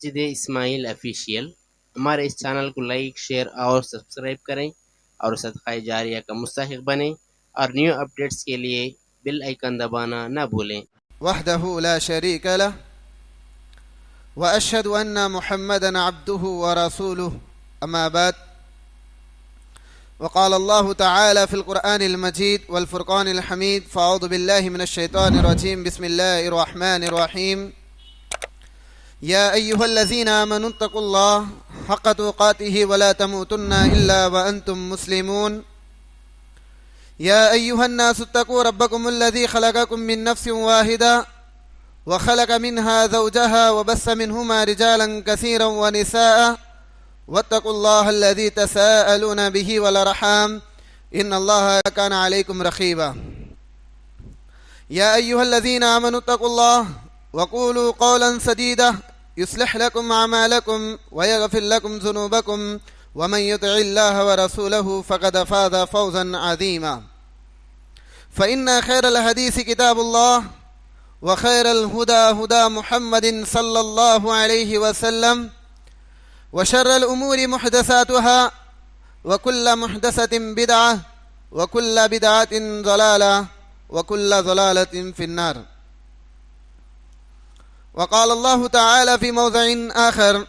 مسجد اسماعیل official. ہمارے اس channel کو like, share اور سبسکرائب کریں اور صدقہ جاریہ کا مستحق بنیں، اور نیو اپڈیٹس کے لیے بیل آئیکن دبانا نہ بھولیں۔ وحدہ لا شریک لہ واشہد ان محمدا عبدہ ورسولہ اما بعد وقال اللہ تعالی فی القرآن المجید والفرقان الحمید فاعوذ باللہ من الشیطان الرجیم بسم اللہ الرحمن الرحیم یا ایہا الذین آمنوا اتقوا اللہ حق تقاتہ ولا تموتن الا وانتم مسلمون یا ایہا الناس اتقوا ربکم الذی خلقکم من نفس واحدہ وخلق منها زوجها وبث منهما رجالا كثيرا ونساء واتقوا الله الذي تساءلون به والارحام ان الله كان عليكم رقيبا يا ايها الذين امنوا اتقوا الله وقولوا قولا سديدا يصلح لكم اعمالكم ويغفر لكم ذنوبكم ومن يطع الله ورسوله فقد فاز فوزا عظيما فان خير الحديث كتاب الله وخير الهدى هدى محمد صلى الله عليه وسلم وشر الأمور محدثاتها وكل محدثة بدعة وكل بدعة ضلالة وكل ضلالة في النار وقال الله تعالى في موضع آخر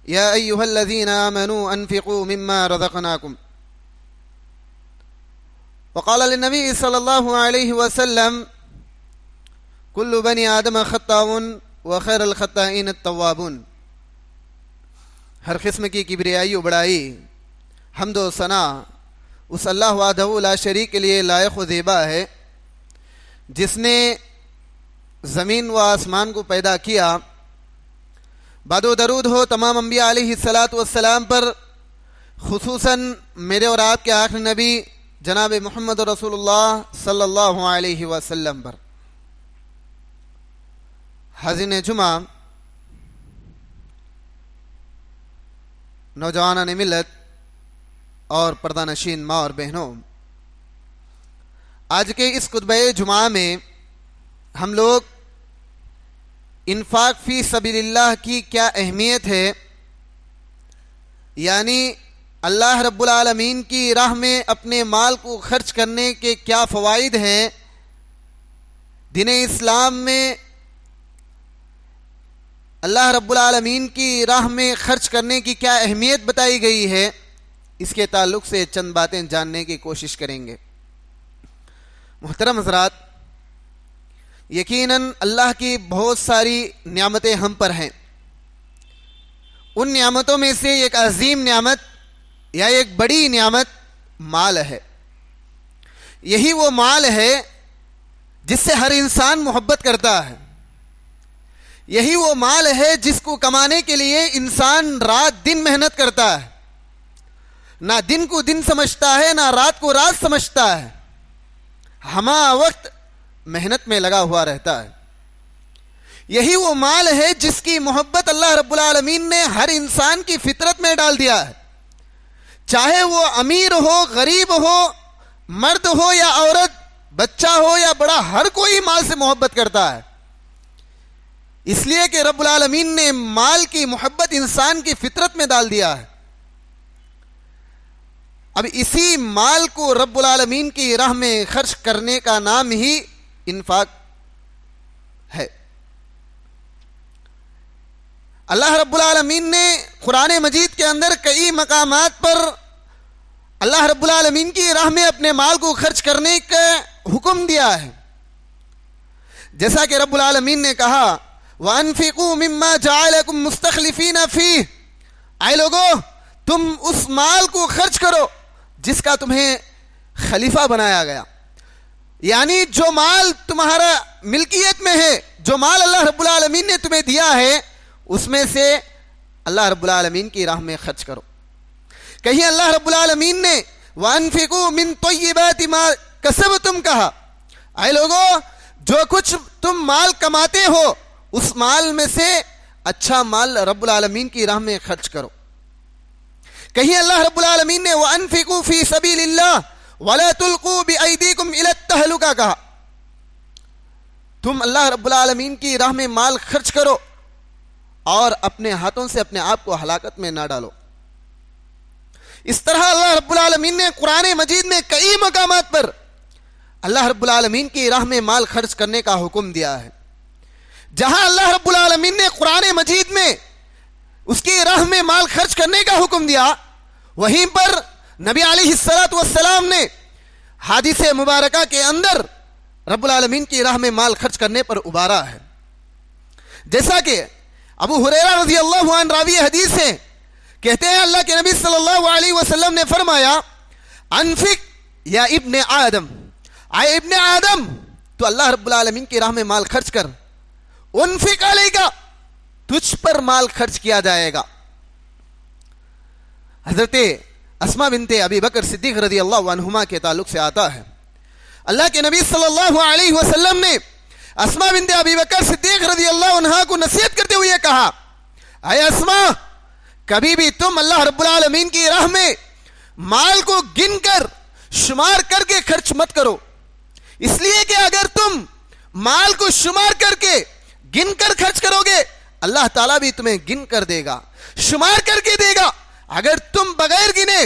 يا أيها الذين آمنوا أنفقوا مما رزقناكم وقال للنبي صلى الله عليه وسلم کل بنی آدم خطاؤن وخیر الخطائین التوابون۔ ہر قسم کی کبریائی و بڑائی، حمد و ثنا اس اللہ وحدہ لا شریک کے لیے لائق و زیبا ہے، جس نے زمین و آسمان کو پیدا کیا۔ بعد و درود ہو تمام انبیاء علیہ السلام پر، خصوصاً میرے اور آپ کے آخری نبی جناب محمد رسول اللہ صلی اللہ علیہ وسلم پر۔ حاضرین جمعہ، نوجوانان ملت اور پردہ نشین ماں اور بہنوں، آج کے اس خطبہ جمعہ میں ہم لوگ انفاق فی سبیل اللہ کی کیا اہمیت ہے، یعنی اللہ رب العالمین کی راہ میں اپنے مال کو خرچ کرنے کے کیا فوائد ہیں، دین اسلام میں اللہ رب العالمین کی راہ میں خرچ کرنے کی کیا اہمیت بتائی گئی ہے، اس کے تعلق سے چند باتیں جاننے کی کوشش کریں گے۔ محترم حضرات، یقیناً اللہ کی بہت ساری نعمتیں ہم پر ہیں۔ ان نعمتوں میں سے ایک عظیم نعمت یا ایک بڑی نعمت مال ہے۔ یہی وہ مال ہے جس سے ہر انسان محبت کرتا ہے۔ یہی وہ مال ہے جس کو کمانے کے لیے انسان رات دن محنت کرتا ہے، نہ دن کو دن سمجھتا ہے نہ رات کو رات سمجھتا ہے، ہمہ وقت محنت میں لگا ہوا رہتا ہے۔ یہی وہ مال ہے جس کی محبت اللہ رب العالمین نے ہر انسان کی فطرت میں ڈال دیا ہے، چاہے وہ امیر ہو، غریب ہو، مرد ہو یا عورت، بچہ ہو یا بڑا، ہر کوئی مال سے محبت کرتا ہے، اس لیے کہ رب العالمین نے مال کی محبت انسان کی فطرت میں ڈال دیا ہے۔ اب اسی مال کو رب العالمین کی راہ میں خرچ کرنے کا نام ہی انفاق ہے۔ اللہ رب العالمین نے قرآن مجید کے اندر کئی مقامات پر اللہ رب العالمین کی راہ میں اپنے مال کو خرچ کرنے کا حکم دیا ہے، جیسا کہ رب العالمین نے کہا وَأَنفِقُوا مِمَّا جَعَلَكُمْ مُسْتَخْلِفِينَ فِيهِ، اے لوگو تم اس مال کو خرچ کرو جس کا تمہیں خلیفہ بنایا گیا، یعنی جو مال تمہارا ملکیت میں ہے، جو مال اللہ رب العالمین نے تمہیں دیا ہے، اس میں سے اللہ رب العالمین کی راہ میں خرچ کرو۔ کہیں اللہ رب العالمین نے وَأَنفِقُوا مِن طَيِّبَاتِ مَا كَسَبْتُمْ کہا، اے لوگو جو کچھ تم مال کماتے ہو اس مال میں سے اچھا مال رب العالمین کی راہ میں خرچ کرو۔ کہیں اللہ رب العالمین نے وَأَنفِقُوا فِي سَبِيلِ اللَّهِ وَلَا تُلْقُوا بِأَيْدِيكُمْ إِلَى التَّهْلُكَةِ کہا، تم اللہ رب العالمین کی راہ میں مال خرچ کرو اور اپنے ہاتھوں سے اپنے آپ کو ہلاکت میں نہ ڈالو. اس طرح اللہ رب العالمین نے قرآن مجید میں کئی مقامات پر اللہ رب العالمین کی راہ میں مال خرچ کرنے کا حکم دیا ہے. جہاں اللہ رب العالمین نے قرآن مجید میں اس کی راہ میں مال خرچ کرنے کا حکم دیا، وہیں پر نبی علیہ الصلوۃ والسلام نے حدیث مبارکہ کے اندر رب العالمین کی راہ میں مال خرچ کرنے پر ابھارا ہے. جیسا کہ ابو ہریرہ رضی اللہ عنہ راوی حدیث ہیں، کہتے ہیں اللہ کے نبی صلی اللہ علیہ وسلم نے فرمایا انفق یا ابن آدم، اے ابن آدم تو اللہ رب العالمین کی راہ میں مال خرچ کر، انفق علیک تجھ پر مال خرچ کیا جائے گا. حضرت اسماء بنت ابی بکر صدیق رضی اللہ عنہما کے تعلق سے آتا ہے، اللہ کے نبی صلی اللہ علیہ وسلم نے اسماء بنت ابی بکر صدیق رضی اللہ عنہا کو نصیحت کرتے ہوئے کہا، اے اسماء کبھی بھی تم اللہ رب العالمین کی راہ میں مال کو گن کر شمار کر کے خرچ مت کرو، اس لیے کہ اگر تم مال کو شمار کر کے گن کر خرچ کرو گے اللہ تعالیٰ بھی تمہیں گن کر دے گا، شمار کر کے دے گا. اگر تم بغیر گنے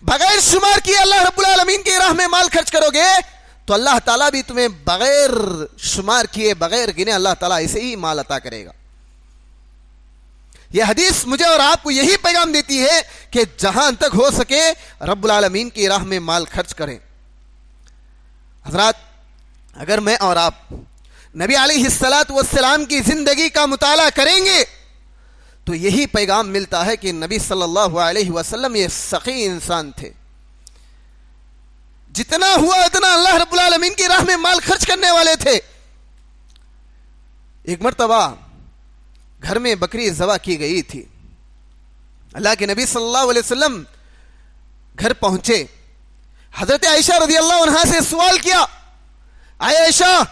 بغیر شمار کیے اللہ رب العالمین کی راہ میں مال خرچ کرو گے تو اللہ تعالیٰ بھی تمہیں بغیر شمار کیے بغیر گنے اللہ تعالیٰ اسے ہی مال عطا کرے گا. یہ حدیث مجھے اور آپ کو یہی پیغام دیتی ہے کہ جہاں تک ہو سکے رب العالمین کی راہ میں مال خرچ کریں. حضرات، اگر میں اور آپ نبی علیہ الصلوۃ والسلام کی زندگی کا مطالعہ کریں گے تو یہی پیغام ملتا ہے کہ نبی صلی اللہ علیہ وسلم یہ سخی انسان تھے، جتنا ہوا اتنا اللہ رب العالمین کی راہ میں مال خرچ کرنے والے تھے. ایک مرتبہ گھر میں بکری ذبح کی گئی تھی. اللہ کے نبی صلی اللہ علیہ وسلم گھر پہنچے، حضرت عائشہ رضی اللہ عنہا سے سوال کیا، اے عائشہ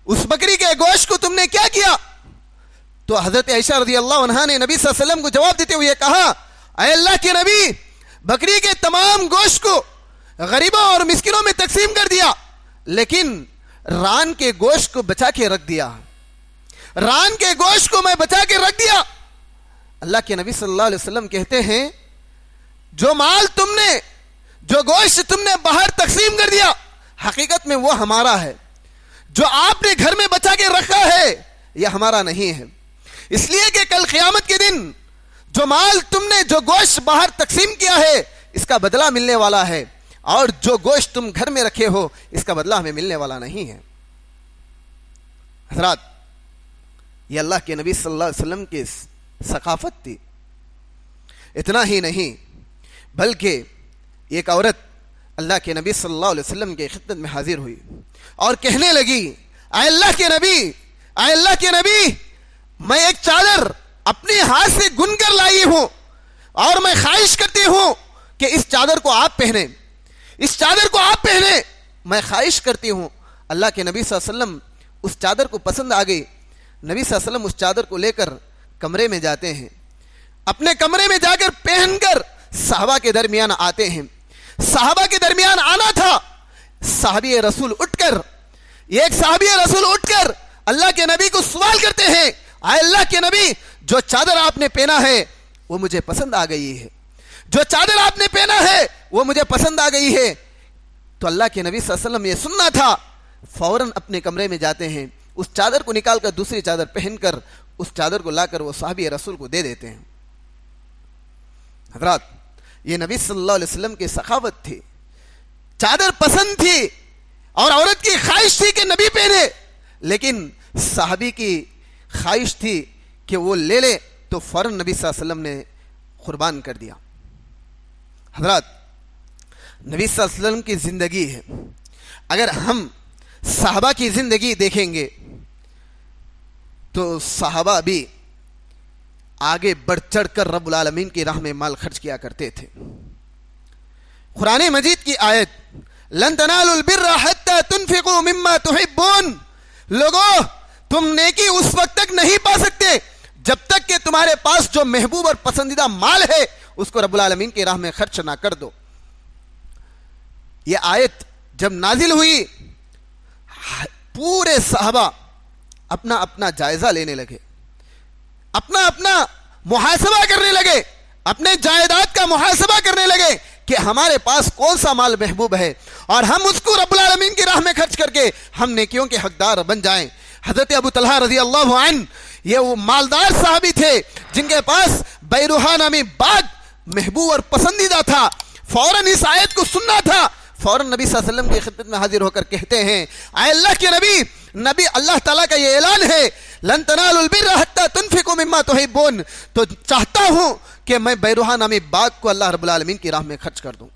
اس بکری کے گوشت کو تم نے کیا کیا؟ تو حضرت عائشہ رضی اللہ عنہا نے نبی صلی اللہ علیہ وسلم کو جواب دیتے ہوئے کہا، اے اللہ کے نبی بکری کے تمام گوشت کو غریبوں اور مسکینوں میں تقسیم کر دیا، لیکن ران کے گوشت کو بچا کے رکھ دیا، ران کے گوشت کو میں بچا کے رکھ دیا. اللہ کے نبی صلی اللہ علیہ وسلم کہتے ہیں جو مال تم نے، جو گوشت تم نے باہر تقسیم کر دیا حقیقت میں وہ ہمارا ہے، جو آپ نے گھر میں بچا کے رکھا ہے یہ ہمارا نہیں ہے. اس لیے کہ کل قیامت کے دن جو مال تم نے، جو گوشت باہر تقسیم کیا ہے اس کا بدلہ ملنے والا ہے، اور جو گوشت تم گھر میں رکھے ہو اس کا بدلہ ہمیں ملنے والا نہیں ہے. حضرات، یہ اللہ کے نبی صلی اللہ علیہ وسلم کی ثقافت تھی. اتنا ہی نہیں بلکہ ایک عورت اللہ کے نبی صلی اللہ علیہ وسلم کے خدمت میں حاضر ہوئی اور کہنے لگی، اے اللہ کے نبی، اے اللہ کے نبی، میں ایک چادر اپنے ہاتھ سے گن کر لائی ہوں اور میں خواہش کرتی ہوں کہ اس چادر کو آپ پہنیں، اس چادر کو آپ پہنیں. میں خواہش کرتی ہوں. اللہ کے نبی صلی اللہ علیہ وسلم اس چادر کو پسند آ گئی. نبی صلی اللہ علیہ وسلم اس چادر کو لے کر کمرے میں جاتے ہیں، اپنے کمرے میں جا کر پہن کر صحابہ کے درمیان آتے ہیں. صحابہ کے درمیان آنا تھا. صحابی رسول اٹھ کر، ایک صحابی رسول اٹھ کر اللہ کے نبی کو سوال کرتے ہیں، اے اللہ کے نبی جو چادر آپ نے پہنا ہے وہ مجھے پسند آ گئی ہے، جو چادر آپ نے پہنا ہے وہ مجھے پسند آ گئی ہے. تو اللہ کے نبی صلی اللہ علیہ وسلم یہ سننا تھا، فوراً اپنے کمرے میں جاتے ہیں، اس چادر کو نکال کر دوسری چادر پہن کر اس چادر کو لا کر وہ صحابی رسول کو دے دیتے ہیں. حضرات، یہ نبی صلی اللہ علیہ وسلم کی سخاوت تھی. چادر پسند تھی اور عورت کی خواہش تھی کہ نبی پہنے، لیکن صحابی کی خواہش تھی کہ وہ لے لے، تو فوراً نبی صلی اللہ علیہ وسلم نے قربان کر دیا. حضرات، نبی صلی اللہ علیہ وسلم کی زندگی ہے. اگر ہم صحابہ کی زندگی دیکھیں گے تو صحابہ بھی آگے بڑھ چڑھ کر رب العالمین کی راہ میں مال خرچ کیا کرتے تھے. قرآن مجید کی آیت لن تنالوا البر حتى تنفقوا مما تحبون، لوگو تم نیکی اس وقت تک نہیں پا سکتے جب تک کہ تمہارے پاس جو محبوب اور پسندیدہ مال ہے اس کو رب العالمین کی راہ میں خرچ نہ کر دو. یہ آیت جب نازل ہوئی پورے صحابہ اپنا اپنا جائزہ لینے لگے. اپنا اپنا محاسبہ کرنے لگے, اپنے جائیداد کا محاسبہ کرنے لگے کہ ہمارے پاس کون سا مال محبوب ہے اور ہم اس کو رب العالمین کی راہ میں خرچ کر کے ہم نیکیوں کے حقدار بن جائیں. حضرت ابو طلحہ رضی اللہ عنہ یہ وہ مالدار صحابی تھے جن کے پاس بیروحا نامی باغ محبوب اور پسندیدہ تھا. فوراً اس آیت کو سننا تھا, فوراً نبی صلی اللہ علیہ وسلم کی خدمت میں حاضر ہو کر کہتے ہیں, اے اللہ کے نبی اللہ تعالیٰ کا یہ اعلان ہے, لن تنالوا البر حتى تنفقوا مما تحبون, تو چاہتا ہوں کہ میں بیروحا نامی باغ کو اللہ رب العالمین کی راہ میں خرچ کر دوں,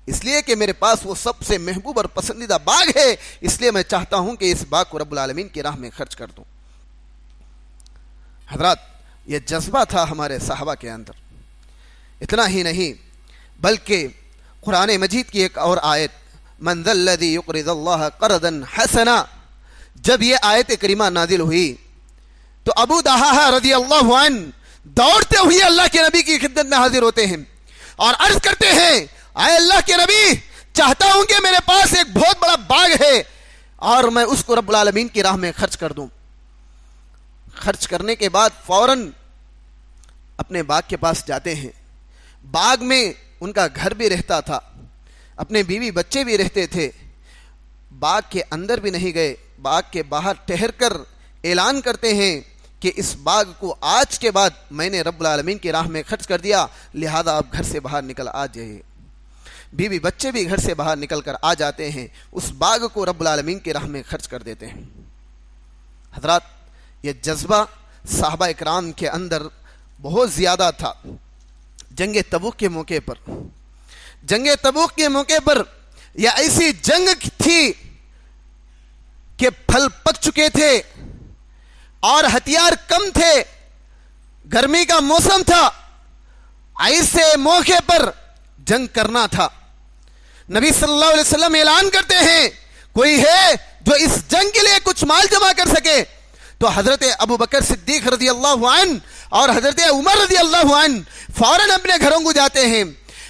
اس لیے کہ میرے پاس وہ سب سے محبوب اور پسندیدہ باغ ہے, اس لیے میں چاہتا ہوں کہ اس باغ کو رب العالمین کی راہ میں خرچ کر دوں. حضرات, یہ جذبہ تھا ہمارے صحابہ کے اندر. اتنا ہی نہیں بلکہ قرآن مجید کی ایک اور آیت, من ذا الذی یقرض اللہ قرضا حسنا, جب یہ آیت کریمہ نازل ہوئی تو ابو دحاحہ رضی اللہ عنہ دوڑتے ہوئے اللہ کے نبی کی خدمت میں حاضر ہوتے ہیں اور عرض کرتے ہیں, اے اللہ کے نبی, چاہتا ہوں کہ میرے پاس ایک بہت بڑا باغ ہے اور میں اس کو رب العالمین کی راہ میں خرچ کر دوں. خرچ کرنے کے بعد فوراً اپنے باغ کے پاس جاتے ہیں. باغ میں ان کا گھر بھی رہتا تھا, اپنے بیوی بچے بھی رہتے تھے. باغ کے اندر بھی نہیں گئے, باغ کے باہر ٹھہر کر اعلان کرتے ہیں کہ اس باغ کو آج کے بعد میں نے رب العالمین کی راہ میں خرچ کر دیا, لہذا آپ گھر سے باہر نکل آ جائیے. بیوی بچے بھی گھر سے باہر نکل کر آ جاتے ہیں, اس باغ کو رب العالمین کی راہ میں خرچ کر دیتے ہیں. حضرات, یہ جذبہ صحابہ اکرام کے اندر بہت زیادہ تھا. جنگ تبوک کے موقع پر یہ ایسی جنگ تھی کہ پھل پک چکے تھے اور ہتھیار کم تھے, گرمی کا موسم تھا, ایسے موقع پر جنگ کرنا تھا. نبی صلی اللہ علیہ وسلم اعلان کرتے ہیں, کوئی ہے جو اس جنگ کے لیے کچھ مال جمع کر سکے؟ تو حضرت ابو بکر صدیق رضی اللہ عنہ اور حضرت عمر رضی اللہ عنہ فوراً اپنے گھروں کو جاتے ہیں.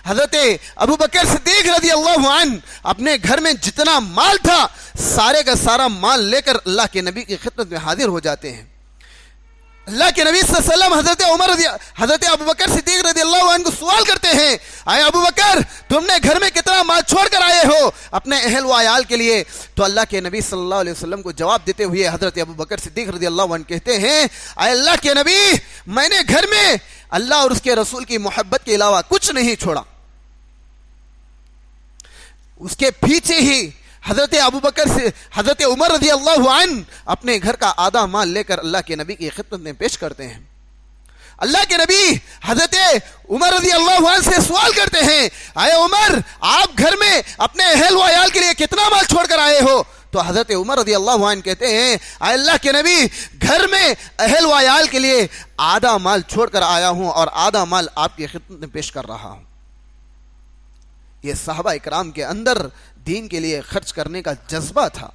حضرت ابو بکر صدیق رضی اللہ عنہ اپنے گھر میں جتنا مال تھا سارے کا سارا مال لے کر اللہ کے نبی کی خدمت میں حاضر ہو جاتے ہیں. اللہ کے نبی صلی اللہ علیہ وسلم حضرت ابو بکر صدیق رضی اللہ عنہ کو سوال کرتے ہیں, اے ابو بکر, تم نے گھر میں کتنا مال چھوڑ کر آئے ہو اپنے اہل و عیال کے لیے؟ تو اللہ کے نبی صلی اللہ علیہ وسلم کو جواب دیتے ہوئے حضرت ابو بکر صدیق رضی اللہ عنہ کہتے ہیں, اے اللہ کے نبی, میں نے گھر میں اللہ اور اس کے رسول کی محبت کے علاوہ کچھ نہیں چھوڑا. اس کے پیچھے ہی حضرت عمر رضی اللہ عنہ اپنے گھر کا آدھا مال لے کر اللہ کے نبی کی خدمت میں پیش کرتے ہیں. اللہ کے نبی حضرت عمر رضی اللہ عنہ سے سوال کرتے ہیں, اے عمر, آپ گھر میں اپنے اہل و عیال کے لیے کتنا مال چھوڑ کر آئے ہو؟ تو حضرت عمر رضی اللہ عنہ کہتے ہیں, اے اللہ کے نبی, گھر میں اہل و عیال کے لیے آدھا مال چھوڑ کر آیا ہوں اور آدھا مال آپ کی خدمت میں پیش کر رہا ہوں. یہ صحابہ اکرام کے اندر دین کے لیے خرچ کرنے کا جذبہ تھا.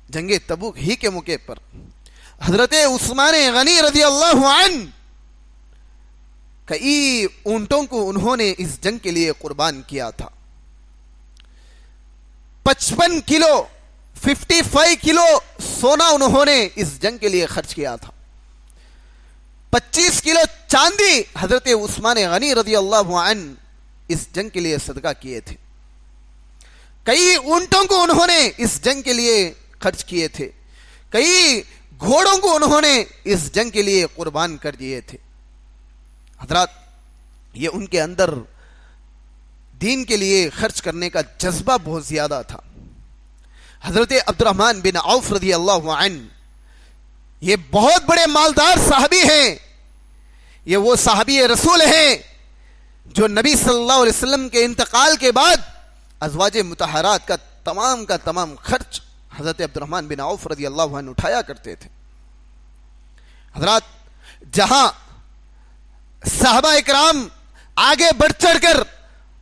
جنگ تبوک ہی کے موقع پر حضرت عثمان غنی رضی اللہ عنہ کئی اونٹوں کو انہوں نے اس جنگ کے لیے قربان کیا تھا. 55 کلو سونا انہوں نے اس جنگ کے لیے خرچ کیا تھا. 25 کلو چاندی حضرت عثمان غنی رضی اللہ عنہ اس جنگ کے لیے صدقہ کیے تھے. کئی اونٹوں کو انہوں نے اس جنگ کے لیے خرچ کیے تھے. کئی گھوڑوں کو انہوں نے اس جنگ کے لیے قربان کر دیے تھے. حضرات, یہ ان کے اندر دین کے لیے خرچ کرنے کا جذبہ بہت زیادہ تھا. حضرت عبد الرحمن بن عوف رضی اللہ عنہ یہ بہت بڑے مالدار صحابی ہیں. یہ وہ صحابی رسول ہیں جو نبی صلی اللہ علیہ وسلم کے انتقال کے بعد ازواج مطہرات کا تمام خرچ حضرت عبد الرحمن بن عوف رضی اللہ عنہ اٹھایا کرتے تھے. حضرات, جہاں صحابہ اکرام آگے بڑھ چڑھ کر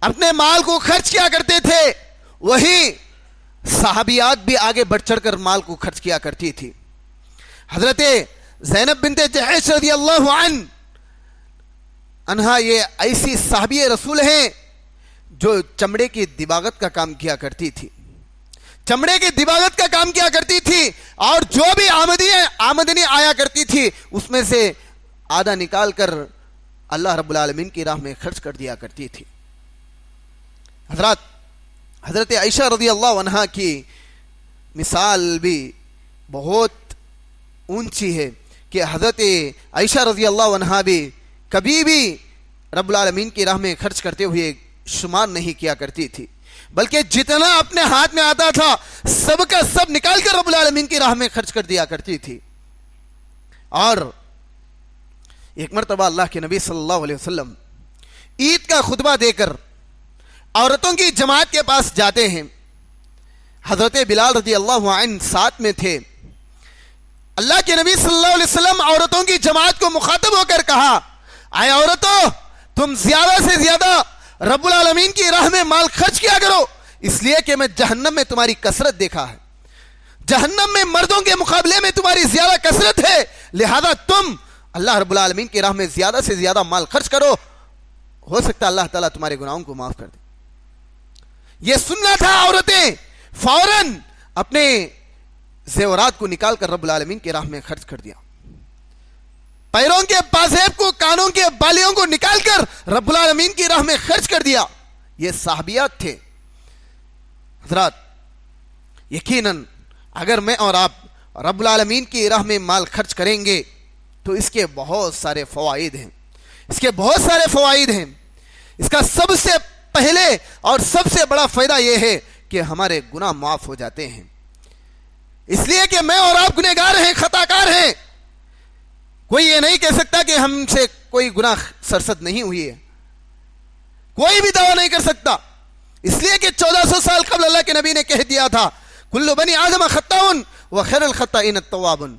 اپنے مال کو خرچ کیا کرتے تھے, وہیں صحابیات بھی آگے بڑھ چڑھ کر مال کو خرچ کیا کرتی تھی. حضرت زینب بنت جحش رضی اللہ عنہا یہ ایسی صحابی رسول ہیں جو چمڑے کی دباغت کا کام کیا کرتی تھی. چمڑے کی دباغت کا کام کیا کرتی تھی اور جو بھی آمدنی آیا کرتی تھی اس میں سے آدھا نکال کر اللہ رب العالمین کی راہ میں خرچ کر دیا کرتی تھی. حضرت عائشہ رضی اللہ عنہا کی مثال بھی بہت اونچی ہے کہ حضرت عائشہ رضی اللہ عنہا بھی کبھی بھی رب العالمین کی راہ میں خرچ کرتے ہوئے شمار نہیں کیا کرتی تھی، بلکہ جتنا اپنے ہاتھ میں آتا تھا سب کا سب نکال کر رب العالمین کی راہ میں خرچ کر دیا کرتی تھی. اور ایک مرتبہ اللہ کے نبی صلی اللہ علیہ وسلم عید کا خطبہ دے کر عورتوں کی جماعت کے پاس جاتے ہیں. حضرت بلال رضی اللہ عنہ ساتھ میں تھے. اللہ کے نبی صلی اللہ علیہ وسلم عورتوں کی جماعت کو مخاطب ہو کر کہا، اے عورتوں، تم زیادہ سے زیادہ رب العالمین کی راہ میں مال خرچ کیا کرو، اس لیے کہ میں جہنم میں تمہاری کثرت دیکھا ہے. جہنم میں مردوں کے مقابلے میں تمہاری زیادہ کثرت ہے، لہذا تم اللہ رب العالمین کی راہ میں زیادہ سے زیادہ مال خرچ کرو، ہو سکتا ہے اللہ تعالیٰ تمہارے گناہوں کو معاف کر دے. یہ سننا تھا. عورتیں فوراً اپنے زیورات کو نکال کر رب العالمین کی راہ میں خرچ کر دیا. پیروں کے پازیب کو، کانوں کے بالیوں کو نکال کر رب العالمین کی راہ میں خرچ کر دیا. یہ صحابیات تھے. حضرات، یقیناً اگر میں اور آپ رب العالمین کی راہ میں مال خرچ کریں گے تو اس کے بہت سارے فوائد ہیں. اس کا سب سے پہلے اور سب سے بڑا فائدہ یہ ہے کہ ہمارے گناہ معاف ہو جاتے ہیں. اس لیے کہ میں اور آپ گنہگار ہیں، خطا کار ہیں. کوئی یہ نہیں کہہ سکتا کہ ہم سے کوئی گناہ سرزد نہیں ہوئی ہے، کوئی بھی دعویٰ نہیں کر سکتا. اس لیے کہ 1400 سال قبل اللہ کے نبی نے کہہ دیا تھا، کل بنی آدم خطاؤن وخیر الخطائین التوابون.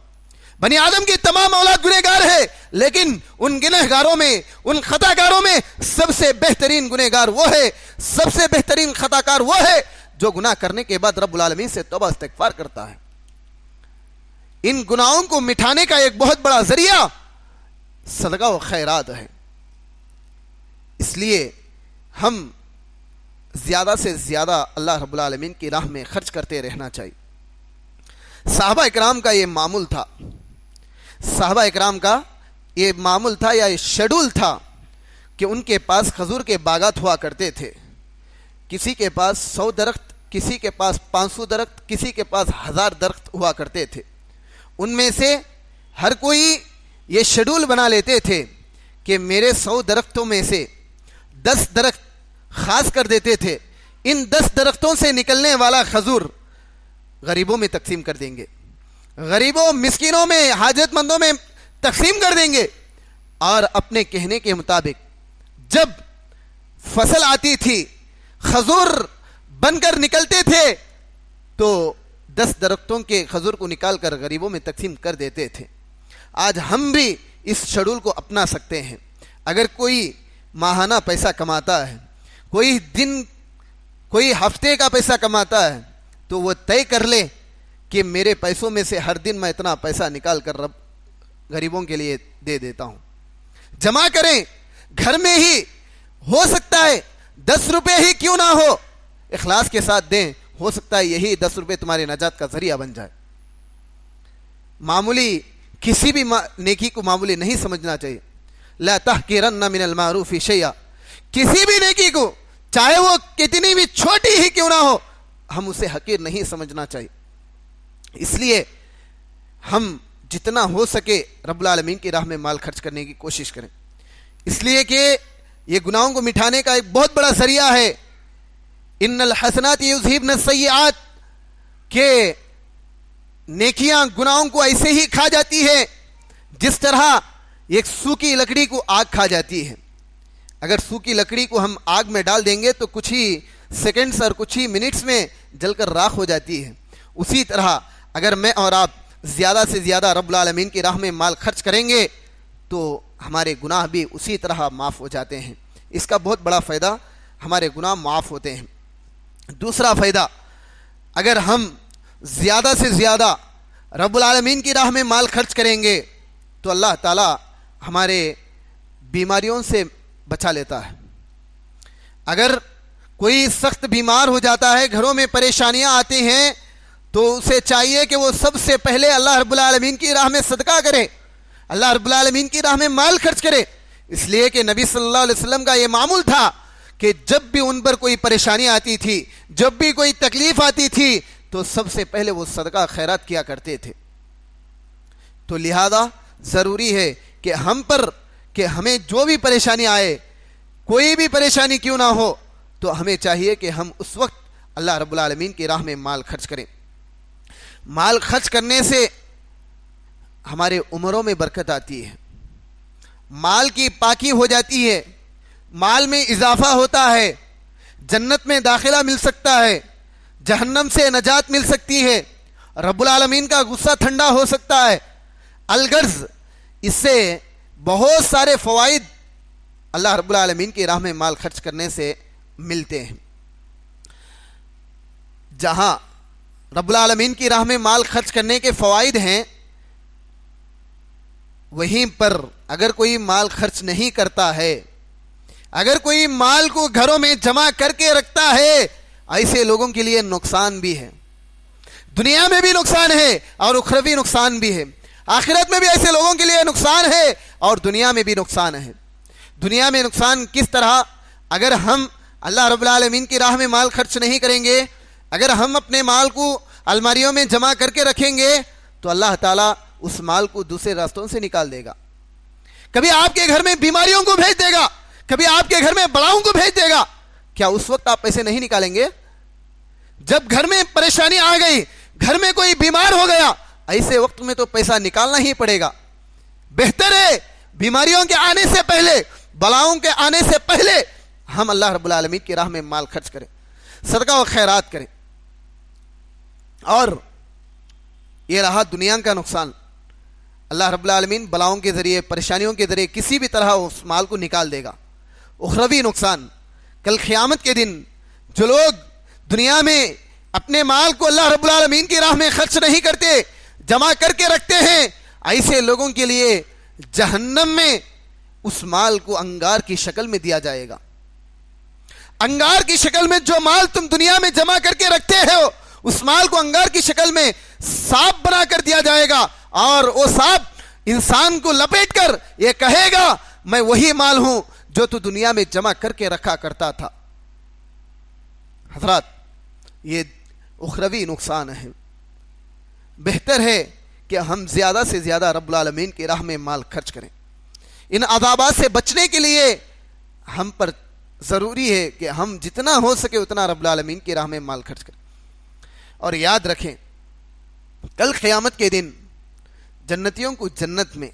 بنی آدم کی تمام اولاد گنہگار ہے، لیکن ان گنہگاروں میں، ان خطا کاروں میں سب سے بہترین گنہگار وہ ہے، سب سے بہترین خطا کار وہ ہے جو گناہ کرنے کے بعد رب العالمین سے توبہ استغفار کرتا ہے. ان گناہوں کو مٹھانے کا ایک بہت بڑا ذریعہ صدقہ و خیرات ہے. اس لیے ہم زیادہ سے زیادہ اللہ رب العالمین کی راہ میں خرچ کرتے رہنا چاہیے. صحابہ اکرام کا یہ معمول تھا، یا یہ شیڈول تھا کہ ان کے پاس کھجور کے باغات ہوا کرتے تھے. کسی کے پاس 100 درخت، کسی کے پاس 500 درخت، کسی کے پاس 1000 درخت ہوا کرتے تھے. ان میں سے ہر کوئی یہ شیڈول بنا لیتے تھے کہ میرے 100 درختوں میں سے 10 درخت خاص کر دیتے تھے. ان 10 درختوں سے نکلنے والا کھجور غریبوں میں تقسیم کر دیں گے، غریبوں، مسکینوں میں، حاجت مندوں میں تقسیم کر دیں گے. اور اپنے کہنے کے مطابق جب فصل آتی تھی، کھجور بن کر نکلتے تھے، تو 10 درختوں کے کھجور کو نکال کر غریبوں میں تقسیم کر دیتے تھے. آج ہم بھی اس شیڈول کو اپنا سکتے ہیں. اگر کوئی ماہانہ پیسہ کماتا ہے، کوئی ہفتے کا پیسہ کماتا ہے، تو وہ طے کر لے کہ میرے پیسوں میں سے ہر دن میں اتنا پیسہ نکال کر غریبوں کے لیے دے دیتا ہوں. جمع کریں، گھر میں ہی ہو سکتا ہے 10 روپے ہی کیوں نہ ہو، اخلاص کے ساتھ دیں. ہو سکتا ہے یہی 10 روپے تمہاری نجات کا ذریعہ بن جائے. معمولی کسی بھی نیکی کو معمولی نہیں سمجھنا چاہیے. لا تحقرن من المعروف شیئا، کسی بھی نیکی کو چاہے وہ کتنی بھی چھوٹی ہی کیوں نہ ہو، ہم اسے حقیر نہیں سمجھنا چاہیے. اس لیے ہم جتنا ہو سکے رب العالمین کی راہ میں مال خرچ کرنے کی کوشش کریں، اس لیے کہ یہ گناہوں کو مٹھانے کا ایک بہت بڑا ذریعہ ہے. ان الحسنات یذہبن السیئات، کہ نیکیاں گناہوں کو ایسے ہی کھا جاتی ہے جس طرح ایک سوکھی لکڑی کو آگ کھا جاتی ہے. اگر سوکھی لکڑی کو ہم آگ میں ڈال دیں گے تو کچھ ہی سیکنڈز اور کچھ ہی منٹس میں جل کر راکھ ہو جاتی ہے. اسی طرح اگر میں اور آپ زیادہ سے زیادہ رب العالمین کی راہ میں مال خرچ کریں گے تو ہمارے گناہ بھی اسی طرح معاف ہو جاتے ہیں. اس کا بہت بڑا فائدہ، ہمارے گناہ معاف ہوتے ہیں. دوسرا فائدہ، اگر ہم زیادہ سے زیادہ رب العالمین کی راہ میں مال خرچ کریں گے تو اللہ تعالی ہمارے بیماریوں سے بچا لیتا ہے. اگر کوئی سخت بیمار ہو جاتا ہے, گھروں میں پریشانیاں آتی ہیں, تو اسے چاہیے کہ وہ سب سے پہلے اللہ رب العالمین کی راہ میں صدقہ کرے, اللہ رب العالمین کی راہ میں مال خرچ کرے. اس لیے کہ نبی صلی اللہ علیہ وسلم کا یہ معمول تھا کہ جب بھی ان پر کوئی پریشانی آتی تھی, جب بھی کوئی تکلیف آتی تھی, تو سب سے پہلے وہ صدقہ خیرات کیا کرتے تھے. تو لہذا ضروری ہے کہ ہم پر, کہ ہمیں جو بھی پریشانی آئے, کوئی بھی پریشانی کیوں نہ ہو, تو ہمیں چاہیے کہ ہم اس وقت اللہ رب العالمین کی راہ میں مال خرچ کریں. مال خرچ کرنے سے ہمارے عمروں میں برکت آتی ہے, مال کی پاکی ہو جاتی ہے, مال میں اضافہ ہوتا ہے, جنت میں داخلہ مل سکتا ہے, جہنم سے نجات مل سکتی ہے, رب العالمین کا غصہ ٹھنڈا ہو سکتا ہے. الغرض اس سے بہت سارے فوائد اللہ رب العالمین کی راہ میں مال خرچ کرنے سے ملتے ہیں. جہاں رب العالمین کی راہ میں مال خرچ کرنے کے فوائد ہیں, وہیں پر اگر کوئی مال خرچ نہیں کرتا ہے, اگر کوئی مال کو گھروں میں جمع کر کے رکھتا ہے, ایسے لوگوں کے لیے نقصان بھی ہے, دنیا میں بھی نقصان ہے اور اخروی نقصان بھی ہے. آخرت میں بھی ایسے لوگوں کے لیے نقصان ہے اور دنیا میں بھی نقصان ہے. دنیا میں نقصان کس طرح؟ اگر ہم اللہ رب العالمین کی راہ میں مال خرچ نہیں کریں گے, اگر ہم اپنے مال کو الماریوں میں جمع کر کے رکھیں گے, تو اللہ تعالیٰ اس مال کو دوسرے راستوں سے نکال دے گا. کبھی آپ کے گھر میں بیماریوں کو بھیج دے گا, کبھی آپ کے گھر میں بلاؤں کو بھیج دے گا. کیا اس وقت آپ پیسے نہیں نکالیں گے؟ جب گھر میں پریشانی آ گئی, گھر میں کوئی بیمار ہو گیا, ایسے وقت میں تو پیسہ نکالنا ہی پڑے گا. بہتر ہے بیماریوں کے آنے سے پہلے, بلاؤں کے آنے سے پہلے ہم اللہ رب العالمین کی راہ میں مال خرچ کریں, صدقہ و خیرات کریں. اور یہ رہا دنیا کا نقصان, اللہ رب العالمین بلاؤں کے ذریعے, پریشانیوں کے ذریعے کسی بھی طرح اس مال کو نکال دے گا. اخروی نقصان, کل قیامت کے دن جو لوگ دنیا میں اپنے مال کو اللہ رب العالمین کی راہ میں خرچ نہیں کرتے, جمع کر کے رکھتے ہیں, ایسے لوگوں کے لیے جہنم میں اس مال کو انگار کی شکل میں دیا جائے گا. انگار کی شکل میں جو مال تم دنیا میں جمع کر کے رکھتے ہو, اس مال کو انگار کی شکل میں سانپ بنا کر دیا جائے گا, اور وہ سانپ انسان کو لپیٹ کر یہ کہے گا میں وہی مال ہوں جو تو دنیا میں جمع کر کے رکھا کرتا تھا. حضرات, یہ اخروی نقصان ہے. بہتر ہے کہ ہم زیادہ سے زیادہ رب العالمین کی راہ میں مال خرچ کریں. ان عذابات سے بچنے کے لیے ہم پر ضروری ہے کہ ہم جتنا ہو سکے اتنا رب العالمین کی راہ میں مال خرچ کریں. اور یاد رکھیں, کل قیامت کے دن جنتیوں کو جنت میں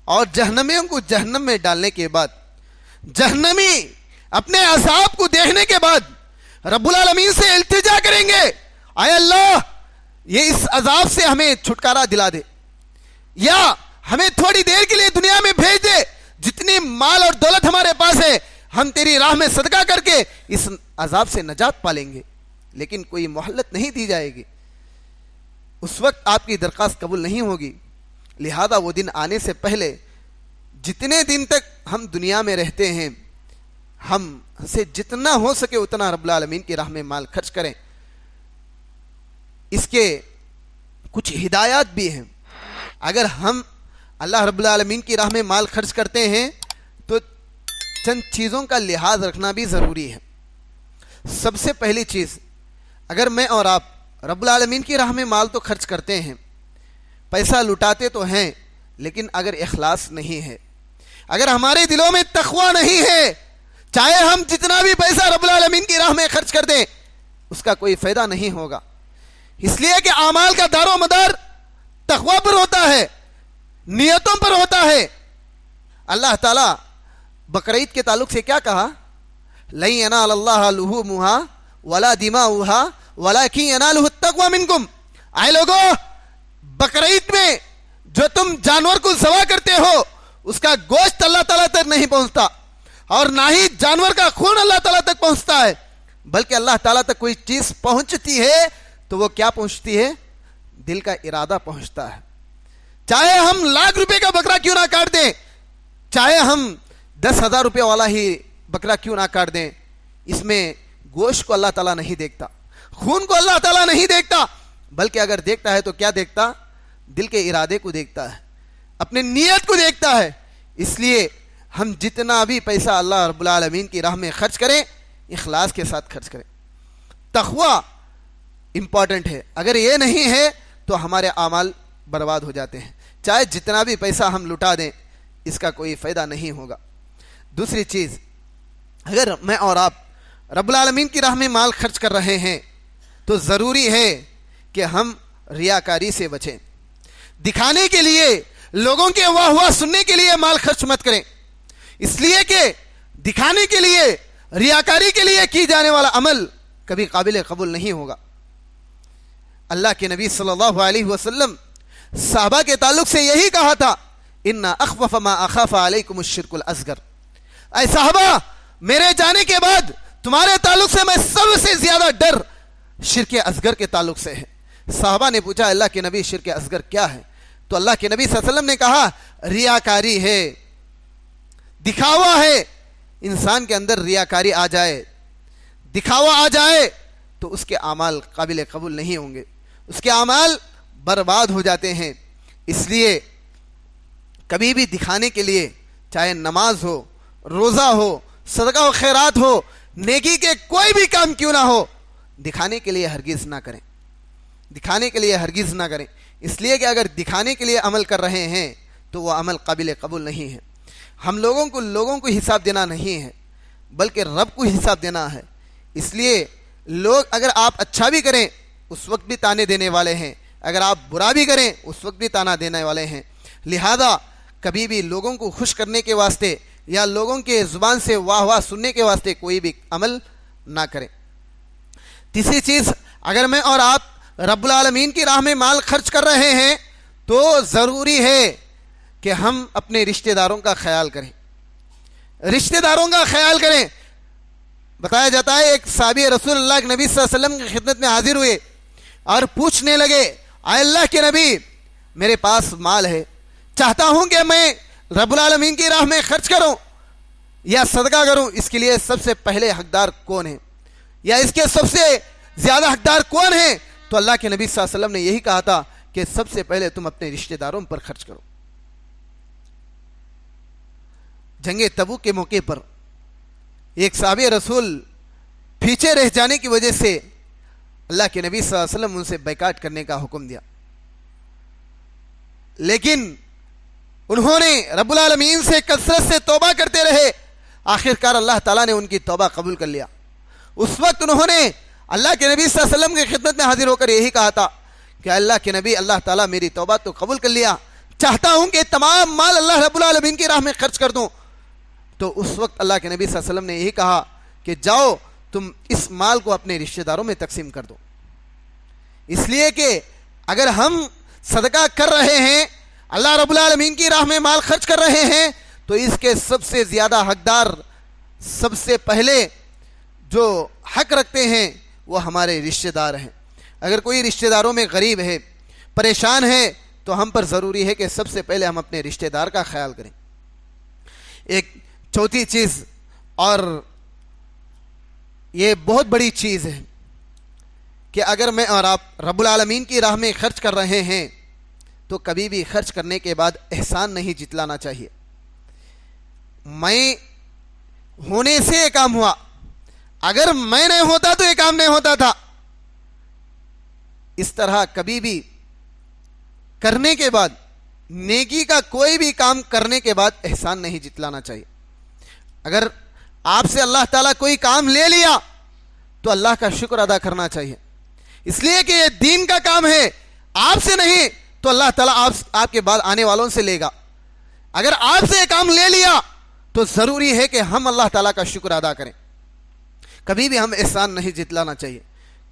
اور جہنمیوں کو جہنم میں ڈالنے کے بعد, جہنمی اپنے عذاب کو دیکھنے کے بعد رب العالمین سے التجا کریں گے, اے اللہ یہ اس عذاب سے ہمیں چھٹکارا دلا دے, یا ہمیں تھوڑی دیر کے لیے دنیا میں بھیج دے, جتنی مال اور دولت ہمارے پاس ہے ہم تیری راہ میں صدقہ کر کے اس عذاب سے نجات پا لیں گے. لیکن کوئی مہلت نہیں دی جائے گی, اس وقت آپ کی درخواست قبول نہیں ہوگی. لہذا وہ دن آنے سے پہلے جتنے دن تک ہم دنیا میں رہتے ہیں, ہم سے جتنا ہو سکے اتنا رب العالمین کی راہ میں مال خرچ کریں. اس کے کچھ ہدایات بھی ہیں. اگر ہم اللہ رب العالمین کی راہ میں مال خرچ کرتے ہیں تو چند چیزوں کا لحاظ رکھنا بھی ضروری ہے. سب سے پہلی چیز, اگر میں اور آپ رب العالمین کی راہ میں مال تو خرچ کرتے ہیں, پیسہ لٹاتے تو ہیں, لیکن اگر اخلاص نہیں ہے, اگر ہمارے دلوں میں تقوی نہیں ہے, چاہے ہم جتنا بھی پیسہ رب العالمین کی راہ میں خرچ کر دیں اس کا کوئی فائدہ نہیں ہوگا. اس لیے کہ اعمال کا دار و مدار تقوی پر ہوتا ہے, نیتوں پر ہوتا ہے. اللہ تعالیٰ بقرعید کے تعلق سے کیا کہا؟ لَن يَنَالَ اللَّهَ لُحُومُهَا وَلَا دِمَاؤُهَا وَلَكِن يَنَالُهُ التَّقْوَى مِنكُمْ. اے لوگو, بقرعید میں جو تم جانور کو ذبح کرتے ہو اس کا گوشت اللہ تعالیٰ تک نہیں پہنچتا, اور نہ ہی جانور کا خون اللہ تعالیٰ تک پہنچتا ہے, بلکہ اللہ تعالیٰ تک کوئی چیز پہنچتی ہے تو وہ کیا پہنچتی ہے؟ دل کا ارادہ پہنچتا ہے. چاہے ہم لاکھ روپے کا بکرا کیوں نہ کاٹ دیں, چاہے ہم 10,000 روپے والا ہی بکرا کیوں نہ کاٹ دیں, اس میں گوشت کو اللہ تعالیٰ نہیں دیکھتا, خون کو اللہ تعالیٰ نہیں دیکھتا, بلکہ اگر دیکھتا ہے تو کیا دیکھتا؟ دل کے ارادے کو دیکھتا ہے, اپنے نیت کو دیکھتا ہے. اس لیے ہم جتنا بھی پیسہ اللہ رب العالمین کی راہ میں خرچ کریں, اخلاص کے ساتھ خرچ کریں. تقوی امپورٹنٹ ہے, اگر یہ نہیں ہے تو ہمارے اعمال برباد ہو جاتے ہیں. چاہے جتنا بھی پیسہ ہم لٹا دیں, اس کا کوئی فائدہ نہیں ہوگا. دوسری چیز, اگر میں اور آپ رب العالمین کی راہ میں مال خرچ کر رہے ہیں تو ضروری ہے کہ ہم ریاکاری سے بچیں. دکھانے کے لیے, لوگوں کے واہ واہ سننے کے لیے مال خرچ مت کریں, اس لیے کہ دکھانے کے لیے, ریاکاری کے لیے کی جانے والا عمل کبھی قابل قبول نہیں ہوگا. اللہ کے نبی صلی اللہ علیہ وسلم صحابہ کے تعلق سے یہی کہا تھا, ان اخوف ما اخاف علیکم الشرک الاصغر. اے صحابہ, میرے جانے کے بعد تمہارے تعلق سے میں سب سے زیادہ ڈر شرک اصغر کے تعلق سے ہے. صحابہ نے پوچھا, اللہ کے نبی شرک اصغر کیا ہے؟ تو اللہ کے نبی صلی اللہ علیہ وسلم نے کہا, ریاکاری ہے, دکھاوا ہے. انسان کے اندر ریاکاری آ جائے, دکھاوا آ جائے تو اس کے اعمال قابل قبول نہیں ہوں گے, اس کے اعمال برباد ہو جاتے ہیں. اس لیے کبھی بھی دکھانے کے لیے, چاہے نماز ہو, روزہ ہو, صدقہ و خیرات ہو, نیکی کے کوئی بھی کام کیوں نہ ہو, دکھانے کے لیے ہرگز نہ کریں, دکھانے کے لیے ہرگز نہ کریں. اس لیے کہ اگر دکھانے کے لیے عمل کر رہے ہیں تو وہ عمل قابل قبول نہیں ہے. ہم لوگوں کو حساب دینا نہیں ہے, بلکہ رب کو حساب دینا ہے. اس لیے لوگ, اگر آپ اچھا بھی کریں اس وقت بھی تانے دینے والے ہیں, اگر آپ برا بھی کریں اس وقت بھی تانا دینے والے ہیں. لہذا کبھی بھی لوگوں کو خوش کرنے کے واسطے یا لوگوں کے زبان سے واہ واہ سننے کے واسطے کوئی بھی عمل نہ کریں. تیسری چیز, اگر میں اور آپ رب العالمین کی راہ میں مال خرچ کر رہے ہیں تو ضروری ہے کہ ہم اپنے رشتہ داروں کا خیال کریں, رشتہ داروں کا خیال کریں. بتایا جاتا ہے ایک صحابی رسول اللہ کے نبی صلی اللہ علیہ وسلم کی خدمت میں حاضر ہوئے اور پوچھنے لگے, اے اللہ کے نبی, میرے پاس مال ہے, چاہتا ہوں کہ میں رب العالمین کی راہ میں خرچ کروں یا صدقہ کروں, اس کے لیے سب سے پہلے حقدار کون ہے, یا اس کے سب سے زیادہ حقدار کون ہے؟ تو اللہ کے نبی صلی اللہ علیہ وسلم نے یہی کہا تھا کہ سب سے پہلے تم اپنے رشتہ داروں پر خرچ کرو. جنگ تبوک کے موقع پر ایک صحابی رسول پیچھے رہ جانے کی وجہ سے اللہ کے نبی صلی اللہ علیہ وسلم ان سے بائیکاٹ کرنے کا حکم دیا, لیکن انہوں نے رب العالمین سے کثرت سے توبہ کرتے رہے. آخرکار اللہ تعالیٰ نے ان کی توبہ قبول کر لیا. اس وقت انہوں نے اللہ کے نبی صلی اللہ علیہ وسلم کی خدمت میں حاضر ہو کر یہی کہا تھا کہ اللہ کے نبی, اللہ تعالیٰ میری توبہ تو قبول کر لیا, چاہتا ہوں کہ تمام مال اللہ رب العالمین کی راہ میں خرچ کر دوں. تو اس وقت اللہ کے نبی صلی اللہ علیہ وسلم نے یہی کہا کہ جاؤ تم اس مال کو اپنے رشتہ داروں میں تقسیم کر دو. اس لیے کہ اگر ہم صدقہ کر رہے ہیں, اللہ رب العالمین کی راہ میں مال خرچ کر رہے ہیں, تو اس کے سب سے زیادہ حقدار, سب سے پہلے جو حق رکھتے ہیں وہ ہمارے رشتہ دار ہیں. اگر کوئی رشتہ داروں میں غریب ہے, پریشان ہے, تو ہم پر ضروری ہے کہ سب سے پہلے ہم اپنے رشتہ دار کا خیال کریں. ایک چوتھی چیز, اور یہ بہت بڑی چیز ہے, کہ اگر میں اور آپ رب العالمین کی راہ میں خرچ کر رہے ہیں تو کبھی بھی خرچ کرنے کے بعد احسان نہیں جتلانا چاہیے. میں ہونے سے یہ کام ہوا, اگر میں نہیں ہوتا تو یہ کام نہیں ہوتا تھا. اس طرح کبھی بھی کرنے کے بعد, نیکی کا کوئی بھی کام کرنے کے بعد احسان نہیں جتلانا چاہیے. اگر آپ سے اللہ تعالیٰ کوئی کام لے لیا تو اللہ کا شکر ادا کرنا چاہیے, اس لیے کہ یہ دین کا کام ہے, آپ سے نہیں تو اللہ تعالیٰ آپ کے بعد آنے والوں سے لے گا. اگر آپ سے یہ کام لے لیا تو ضروری ہے کہ ہم اللہ تعالیٰ کا شکر ادا کریں. کبھی بھی ہم احسان نہیں جتلانا چاہیے.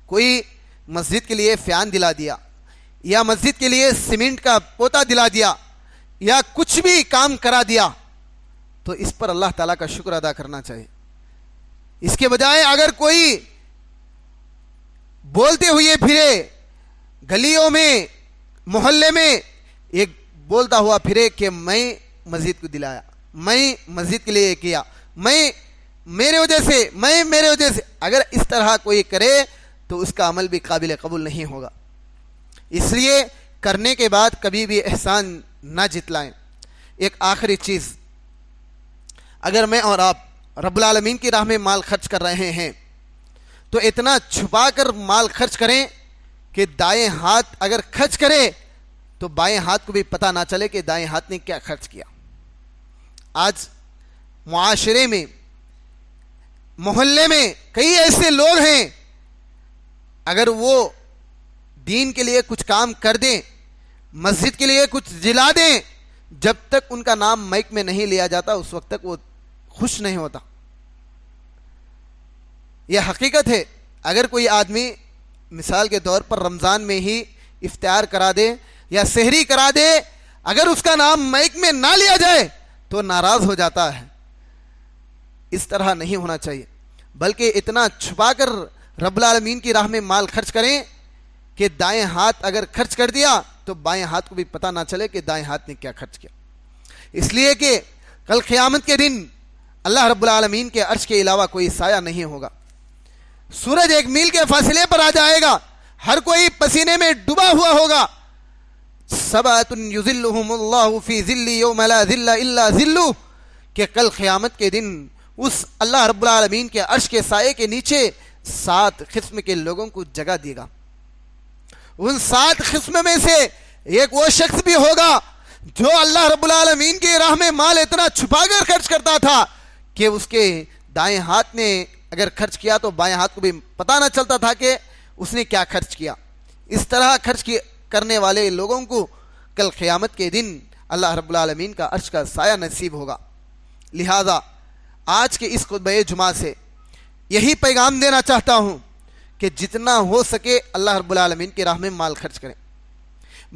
کوئی مسجد کے لیے فیان دلا دیا, یا مسجد کے لیے سیمنٹ کا پوتا دلا دیا, یا کچھ بھی کام کرا دیا, تو اس پر اللہ تعالیٰ کا شکر ادا کرنا چاہیے. اس کے بجائے اگر کوئی بولتے ہوئے پھرے, گلیوں میں, محلے میں ایک بولتا ہوا پھرے کہ میں مسجد کو دلایا, میں مسجد کے لیے کیا, میں میرے وجہ سے، میں میرے وجہ سے، اگر اس طرح کوئی کرے تو اس کا عمل بھی قابل قبول نہیں ہوگا. اس لیے کرنے کے بعد کبھی بھی احسان نہ جتلائیں. ایک آخری چیز، اگر میں اور آپ رب العالمین کی راہ میں مال خرچ کر رہے ہیں تو اتنا چھپا کر مال خرچ کریں کہ دائیں ہاتھ اگر خرچ کرے تو بائیں ہاتھ کو بھی پتہ نہ چلے کہ دائیں ہاتھ نے کیا خرچ کیا. آج معاشرے میں، محلے میں کئی ایسے لوگ ہیں، اگر وہ دین کے لیے کچھ کام کر دیں، مسجد کے لیے کچھ جلا دیں، جب تک ان کا نام مائک میں نہیں لیا جاتا اس وقت تک وہ خوش نہیں ہوتا. یہ حقیقت ہے. اگر کوئی آدمی مثال کے طور پر رمضان میں ہی افطار کرا دے یا سحری کرا دے، اگر اس کا نام مائک میں نہ لیا جائے تو ناراض ہو جاتا ہے. اس طرح نہیں ہونا چاہیے، بلکہ اتنا چھپا کر رب العالمین کی راہ میں مال خرچ کریں کہ دائیں ہاتھ اگر خرچ کر دیا تو بائیں ہاتھ کو بھی پتہ نہ چلے کہ دائیں ہاتھ نے کیا خرچ کیا. اس لیے کہ کل قیامت کے دن اللہ رب العالمین کے عرش کے علاوہ کوئی سایہ نہیں ہوگا. سورج 1 میل کے فاصلے پر آ جائے گا، ہر کوئی پسینے میں ڈوبا ہوا ہوگا. سبعۃ یظلھم اللہ فی ظل یوم لا ظل الا ظلہ، کہ کل قیامت کے دن اس اللہ رب العالمین کے عرش کے سائے کے نیچے 7 قسم کے لوگوں کو جگہ دے گا. ان 7 قسم میں سے ایک وہ شخص بھی ہوگا جو اللہ رب العالمین کی راہ میں مال اتنا چھپا کر خرچ کرتا تھا کہ اس کے دائیں ہاتھ نے اگر خرچ کیا تو بائیں ہاتھ کو بھی پتہ نہ چلتا تھا کہ اس نے کیا خرچ کیا. اس طرح خرچ کرنے والے لوگوں کو کل قیامت کے دن اللہ رب العالمین کا عرش کا سایہ نصیب ہوگا. لہذا آج کے اس خطبہ جمعہ سے یہی پیغام دینا چاہتا ہوں کہ جتنا ہو سکے اللہ رب العالمین کی راہ میں مال خرچ کریں.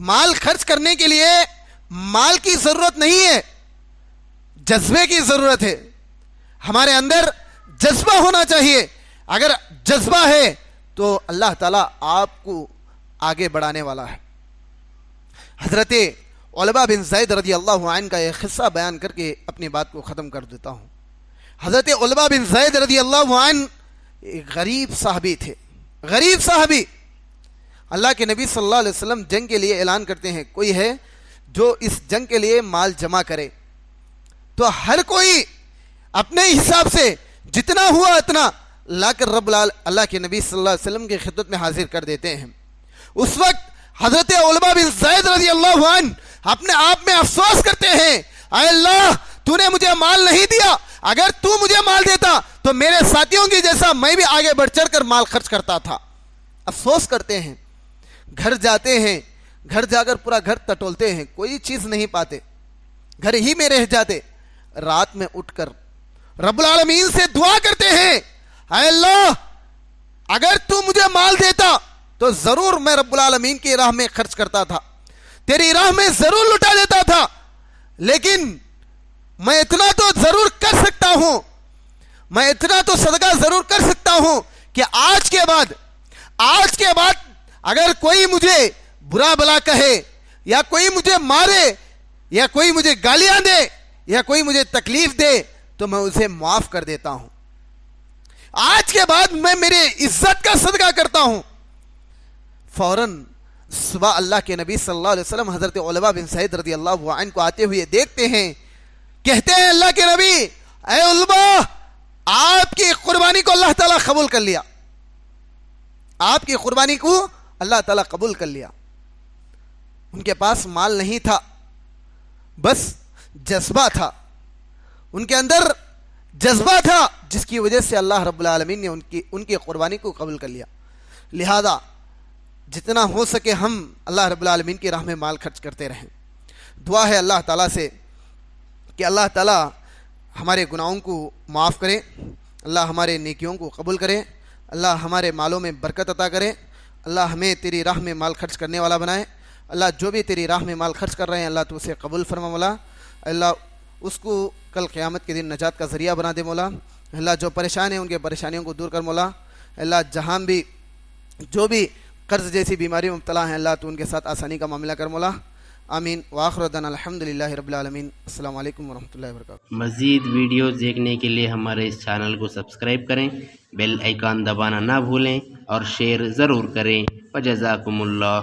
مال خرچ کرنے کے لیے مال کی ضرورت نہیں ہے، جذبے کی ضرورت ہے. ہمارے اندر جذبہ ہونا چاہیے. اگر جذبہ ہے تو اللہ تعالیٰ آپ کو آگے بڑھانے والا ہے. حضرت علبہ بن زید رضی اللہ عنہ کا ایک قصہ بیان کر کے اپنی بات کو ختم کر دیتا ہوں. حضرت علبہ بن زید رضی اللہ عنہ ایک غریب صحابی تھے. غریب صحابی. اللہ کے نبی صلی اللہ علیہ وسلم جنگ کے لیے اعلان کرتے ہیں کوئی ہے جو اس جنگ کے لیے مال جمع کرے، تو ہر کوئی اپنے حساب سے جتنا ہوا اتنا لا کر اللہ کے نبی صلی اللہ علیہ وسلم کی خدمت میں حاضر کر دیتے ہیں. اس وقت حضرت علبہ بن زید رضی اللہ عنہ اپنے آپ میں افسوس کرتے ہیں، اے اللہ تو نے مجھے مال نہیں دیا، اگر تو مجھے مال دیتا تو میرے ساتھیوں کی جیسا میں بھی آگے بڑھ چڑھ کر مال خرچ کرتا تھا. افسوس کرتے ہیں. گھر جاتے ہیں، گھر جا کر پورا گھر ٹٹولتے ہیں، کوئی چیز نہیں پاتے، گھر ہی میں رہ جاتے. رات میں اٹھ کر رب العالمین سے دعا کرتے ہیں، اے اللہ اگر تو مجھے مال دیتا تو ضرور میں رب العالمین کی راہ میں خرچ کرتا تھا، تیری راہ میں ضرور لٹا دیتا تھا، لیکن میں اتنا تو ضرور کر سکتا ہوں، میں اتنا تو صدقہ ضرور کر سکتا ہوں کہ آج کے بعد اگر کوئی مجھے برا بلا کہے یا کوئی مجھے مارے یا کوئی مجھے گالیاں دے یا کوئی مجھے تکلیف دے تو میں اسے معاف کر دیتا ہوں. آج کے بعد میں میرے عزت کا صدقہ کرتا ہوں. فوراً صبح اللہ کے نبی صلی اللہ علیہ وسلم حضرت علبہ بن زید رضی اللہ عنہ کو آتے ہوئے دیکھتے ہیں. کہتے ہیں اللہ کے نبی، اے علبہ آپ کی قربانی کو اللہ تعالیٰ قبول کر لیا، آپ کی قربانی کو اللہ تعالیٰ قبول کر لیا. ان کے پاس مال نہیں تھا، بس جذبہ تھا. ان کے اندر جذبہ تھا جس کی وجہ سے اللہ رب العالمین نے ان کی قربانی کو قبول کر لیا. لہذا جتنا ہو سکے ہم اللہ رب العالمین کی راہ میں مال خرچ کرتے رہیں. دعا ہے اللہ تعالیٰ سے کہ اللہ تعالیٰ ہمارے گناہوں کو معاف کرے، اللہ ہمارے نیکیوں کو قبول کرے، اللہ ہمارے مالوں میں برکت عطا کرے، اللہ ہمیں تیری راہ میں مال خرچ کرنے والا بنائے. اللہ جو بھی تیری راہ میں مال خرچ کر رہے ہیں اللہ تو اسے قبول فرما مولا. اللہ اس کو کل قیامت کے دن نجات کا ذریعہ بنا دے مولا. اللہ جو پریشان ہیں ان کے پریشانیوں کو دور کر مولا. اللہ جہاں بھی جو بھی قرض جیسی بیماری میں مبتلا ہیں اللہ تو ان کے ساتھ آسانی کا معاملہ کر مولا. آمین وآخر دعوانا الحمدللہ رب العالمین. السلام علیکم ورحمۃ اللہ وبرکاتہ. مزید ویڈیوز دیکھنے کے لیے ہمارے اس چینل کو سبسکرائب کریں، بیل آئیکن دبانا نہ بھولیں اور شیئر ضرور کریں. وجزاکم اللہ.